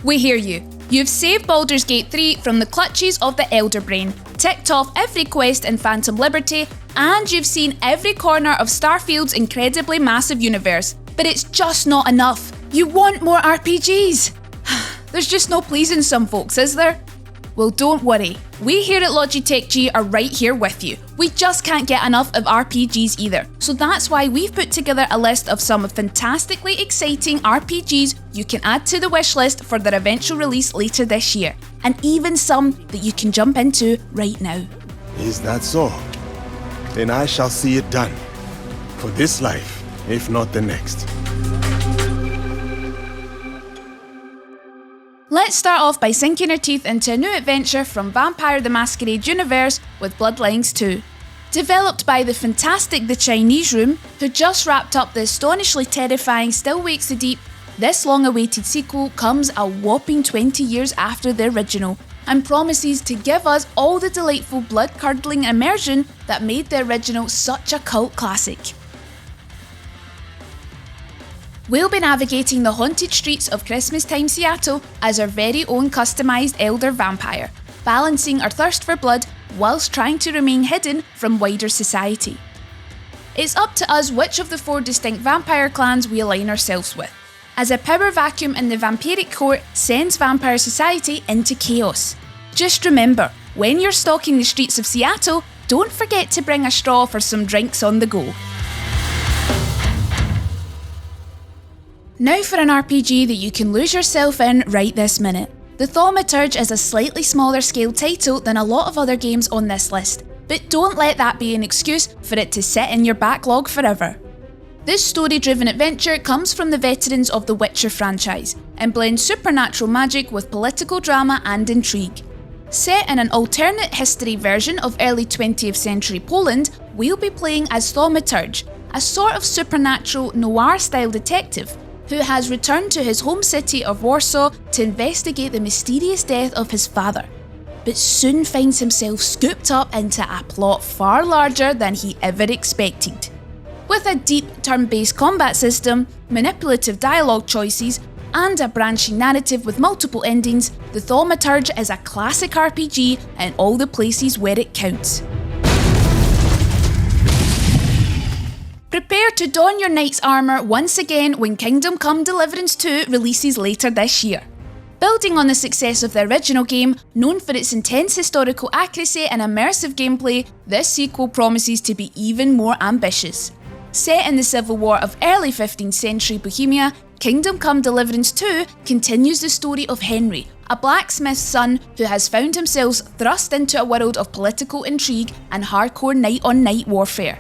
We hear you. You've saved Baldur's Gate 3 from the clutches of the Elder Brain, ticked off every quest in Phantom Liberty, and you've seen every corner of Starfield's incredibly massive universe. But it's just not enough. You want more RPGs! There's just no pleasing some folks, is there? Well, don't worry. We here at Logitech G are right here with you. We just can't get enough of RPGs either. So that's why we've put together a list of some fantastically exciting RPGs you can add to the wishlist for their eventual release later this year. And even some that you can jump into right now. Is that so? Then I shall see it done. For this life, if not the next. Let's start off by sinking our teeth into a new adventure from Vampire the Masquerade universe with Bloodlines 2. Developed by the fantastic The Chinese Room, who just wrapped up the astonishingly terrifying Still Wakes the Deep, this long-awaited sequel comes a whopping 20 years after the original and promises to give us all the delightful blood-curdling immersion that made the original such a cult classic. We'll be navigating the haunted streets of Christmas-time Seattle as our very own customised elder vampire, balancing our thirst for blood whilst trying to remain hidden from wider society. It's up to us which of the 4 distinct vampire clans we align ourselves with, as a power vacuum in the vampiric court sends vampire society into chaos. Just remember, when you're stalking the streets of Seattle, don't forget to bring a straw for some drinks on the go. Now for an RPG that you can lose yourself in right this minute. The Thaumaturge is a slightly smaller scale title than a lot of other games on this list, but don't let that be an excuse for it to sit in your backlog forever. This story-driven adventure comes from the veterans of the Witcher franchise and blends supernatural magic with political drama and intrigue. Set in an alternate history version of early 20th century Poland, we'll be playing as Thaumaturge, a sort of supernatural noir-style detective who has returned to his home city of Warsaw to investigate the mysterious death of his father, but soon finds himself scooped up into a plot far larger than he ever expected. With a deep turn-based combat system, manipulative dialogue choices, and a branching narrative with multiple endings, the Thaumaturge is a classic RPG in all the places where it counts. Prepare to don your knight's armour once again when Kingdom Come Deliverance 2 releases later this year. Building on the success of the original game, known for its intense historical accuracy and immersive gameplay, this sequel promises to be even more ambitious. Set in the civil war of early 15th century Bohemia, Kingdom Come Deliverance 2 continues the story of Henry, a blacksmith's son who has found himself thrust into a world of political intrigue and hardcore night-on-night warfare.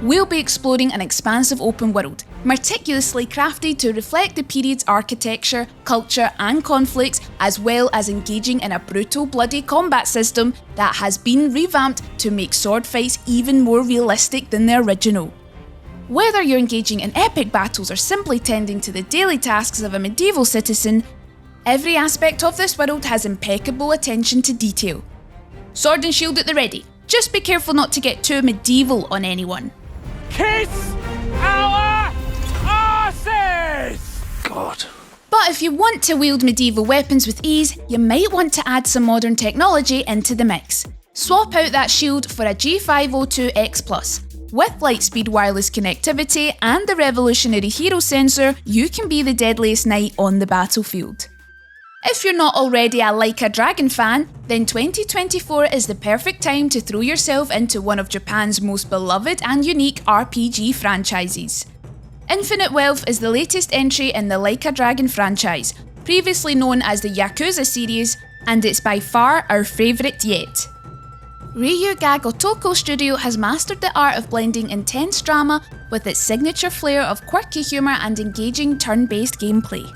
We'll be exploring an expansive open world, meticulously crafted to reflect the period's architecture, culture and conflicts, as well as engaging in a brutal, bloody combat system that has been revamped to make sword fights even more realistic than the original. Whether you're engaging in epic battles or simply tending to the daily tasks of a medieval citizen, every aspect of this world has impeccable attention to detail. Sword and shield at the ready, just be careful not to get too medieval on anyone. Kiss our asses! God. But if you want to wield medieval weapons with ease, you might want to add some modern technology into the mix. Swap out that shield for a G502X+. With lightspeed wireless connectivity and the revolutionary hero sensor, you can be the deadliest knight on the battlefield. If you're not already a Like a Dragon fan, then 2024 is the perfect time to throw yourself into one of Japan's most beloved and unique RPG franchises. Infinite Wealth is the latest entry in the Like a Dragon franchise, previously known as the Yakuza series, and it's by far our favourite yet. Ryuga Gotoku Studio has mastered the art of blending intense drama with its signature flair of quirky humour and engaging turn-based gameplay.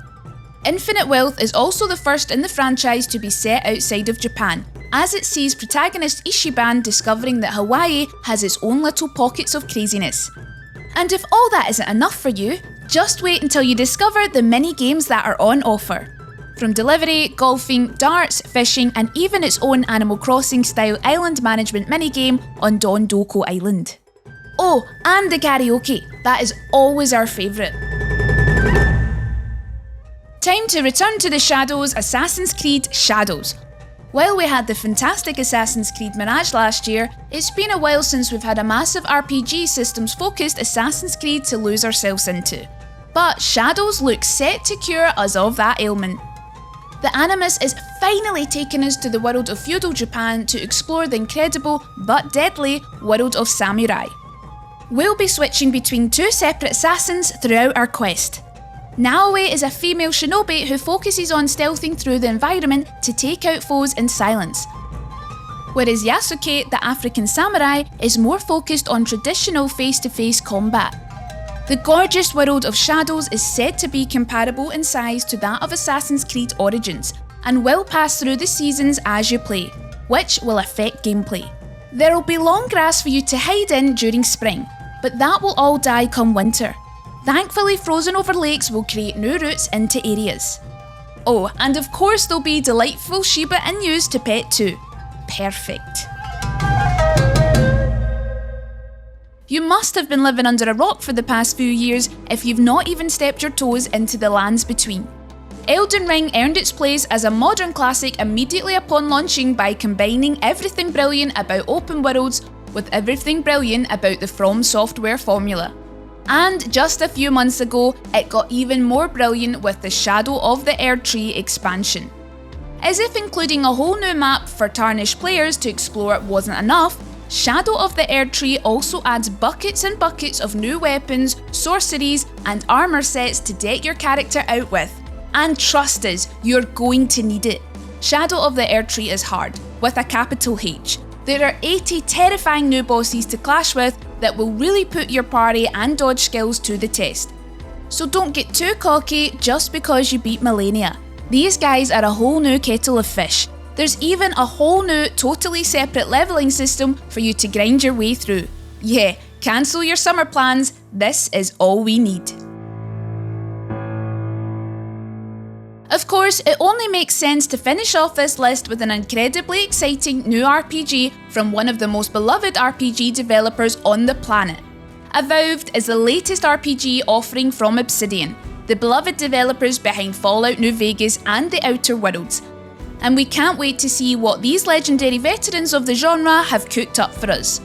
Infinite Wealth is also the first in the franchise to be set outside of Japan, as it sees protagonist Ichiban discovering that Hawaii has its own little pockets of craziness. And if all that isn't enough for you, just wait until you discover the mini-games that are on offer. From delivery, golfing, darts, fishing, and even its own Animal Crossing style island management minigame on Don Doko Island. Oh, and the karaoke, that is always our favourite. Time to return to the shadows, Assassin's Creed Shadows. While we had the fantastic Assassin's Creed Mirage last year, it's been a while since we've had a massive RPG systems focused Assassin's Creed to lose ourselves into. But Shadows looks set to cure us of that ailment. The Animus is finally taking us to the world of feudal Japan to explore the incredible but deadly world of samurai. We'll be switching between two separate assassins throughout our quest. Naoe is a female shinobi who focuses on stealthing through the environment to take out foes in silence. Whereas Yasuke, the African samurai, is more focused on traditional face-to-face combat. The gorgeous world of Shadows is said to be comparable in size to that of Assassin's Creed Origins, and will pass through the seasons as you play, which will affect gameplay. There will be long grass for you to hide in during spring, but that will all die come winter. Thankfully, frozen over lakes will create new routes into areas. Oh, and of course there'll be delightful Shiba Inus to pet too. Perfect. You must have been living under a rock for the past few years if you've not even stepped your toes into the lands between. Elden Ring earned its place as a modern classic immediately upon launching by combining everything brilliant about open worlds with everything brilliant about the From Software formula. And just a few months ago, it got even more brilliant with the Shadow of the Erdtree expansion. As if including a whole new map for tarnished players to explore wasn't enough, Shadow of the Erdtree also adds buckets and buckets of new weapons, sorceries, and armour sets to deck your character out with. And trust us, you're going to need it. Shadow of the Erdtree is hard, with a capital H. There are 80 terrifying new bosses to clash with that will really put your parry and dodge skills to the test. So don't get too cocky just because you beat Millennia. These guys are a whole new kettle of fish. There's even a whole new, totally separate leveling system for you to grind your way through. Yeah, cancel your summer plans, this is all we need. Of course, it only makes sense to finish off this list with an incredibly exciting new RPG from one of the most beloved RPG developers on the planet. Avowed is the latest RPG offering from Obsidian, the beloved developers behind Fallout New Vegas and The Outer Worlds. And we can't wait to see what these legendary veterans of the genre have cooked up for us.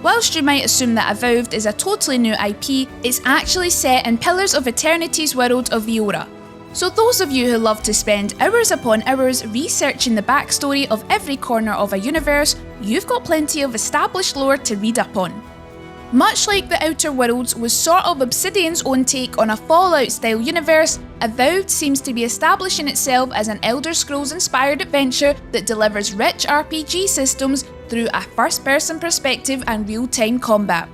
Whilst you might assume that Avowed is a totally new IP, it's actually set in Pillars of Eternity's world of Viora. So those of you who love to spend hours upon hours researching the backstory of every corner of a universe, you've got plenty of established lore to read up on. Much like The Outer Worlds was sort of Obsidian's own take on a Fallout-style universe, Avowed seems to be establishing itself as an Elder Scrolls-inspired adventure that delivers rich RPG systems through a first-person perspective and real-time combat.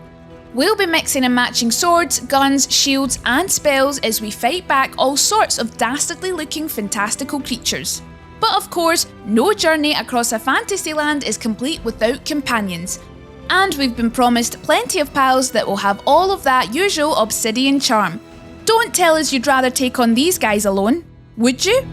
We'll be mixing and matching swords, guns, shields, and spells as we fight back all sorts of dastardly-looking fantastical creatures. But of course, no journey across a fantasy land is complete without companions. And we've been promised plenty of pals that will have all of that usual Obsidian charm. Don't tell us you'd rather take on these guys alone, would you?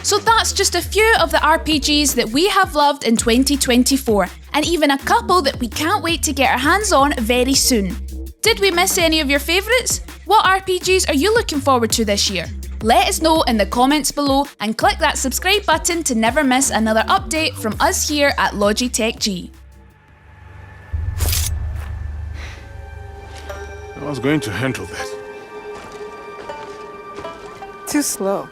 So that's just a few of the RPGs that we have loved in 2024, and even a couple that we can't wait to get our hands on very soon. Did we miss any of your favourites? What RPGs are you looking forward to this year? Let us know in the comments below and click that subscribe button to never miss another update from us here at Logitech G. I was going to handle that. Too slow.